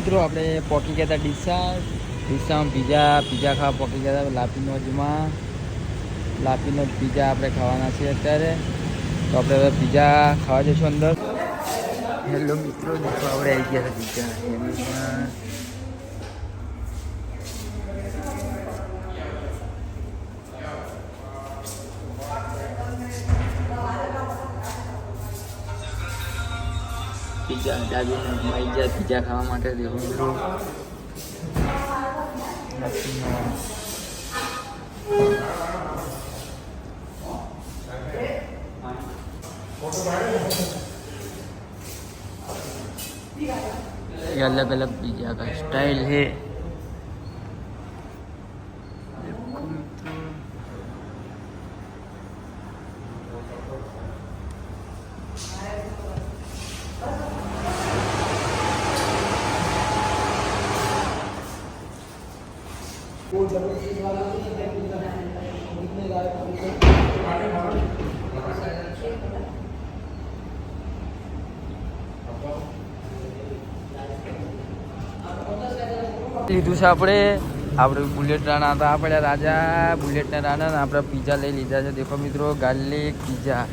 મિત્રો આપણે પોકી ગયા હતા ડીસામાં પીઝા ખાવા પોકી ગયા હતા લાપીનો પીઝા આપણે ખાવાના છે અત્યારે. તો આપણે હવે પીઝા ખાવા જઈશું અંદર. હેલો મિત્રો, આપણે આવી ગયા હતા પીઝા ખાવા માટે. દેખો મિત્રો ये अलग अलग पिज्जा का स्टाइल है. લીધું છે આપણે બુલેટ રાણા હતા, આપણે રાજા બુલેટના રાણા ને આપણે પીઝા લઈ લીધા છે. દેખો મિત્રો ગાર્લિક પીઝા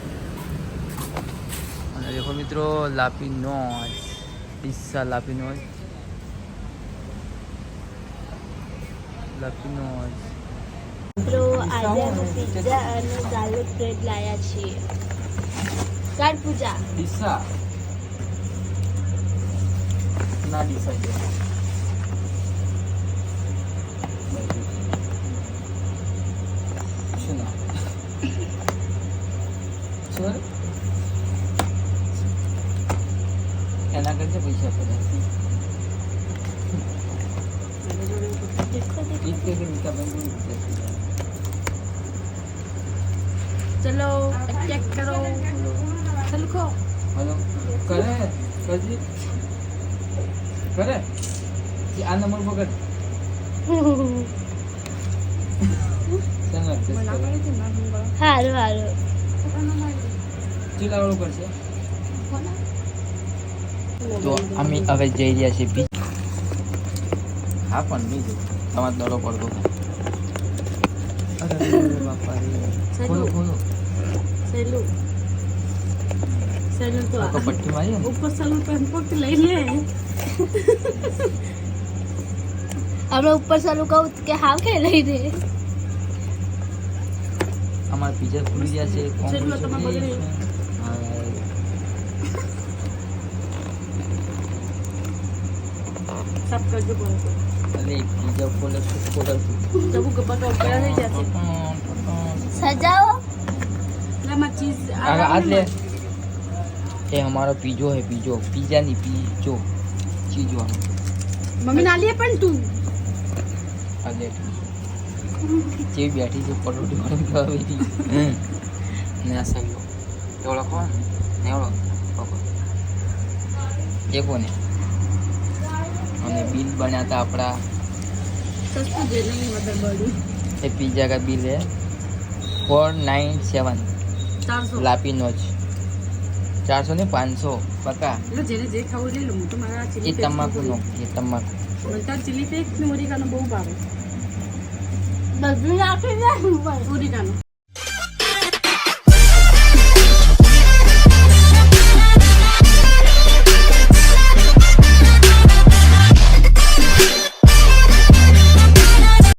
અને દેખો મિત્રો લાપીનોઝ ડીસા લાપીનોઝ. મિત્રો આજે અમે પીઝા અને ગાર્લિક બ્રેડ લાયા છીએ. ચાર પૂજા ડીસા ના ડીસા છે. એના કરતા પૈસા પડે. ચલો ચેક કરો. ચલકો હલો કરે કરજી કરે આ નંબર પકડ. હારું હારું ચીલાવડું પડશે. તો અમે હવે જઈ રહ્યા છીએ. હા પણ બીજું તમારે દડો પડતો ખોલો સહેલું તો પટ્ટી મારી ઉપર સહેલું પેન પગ લઈ લે. આપણે ઉપર સહેલું કહું કે હાવ કે લઈ દે. અમારા પીઝા ખુલી ગયા છે. सब कर दो बोल को अरे पीज़ा खोले जब वो गप्पा टॉप करा नहीं जाते सजाओ ना मत चीज आज ले ये हमारा पिज़्ज़ो है. पिज़्ज़ा नहीं पिज़्ज़ो चीज़ो. मम्मी ना लिए पण तू आज ले જે બેઠી છે પરોઠી વાળી ખાવી ને આ સગલો એવડો કોણ એવડો એ કોને. અને बिल बना था अपना सस्ता दे नहीं मतलब बड़ी ये पिज़्ज़ा का बिल है 497 400 लापीनोज 400 नहीं 500 पक्का. लो जेने जे खाओ ले लो तो मारा चिली ये तम्बाकू नो ये तम्बाकू बोलता चिली पे एक पूरी का नो बहुत बारे बस भी आके जा पूरी का नो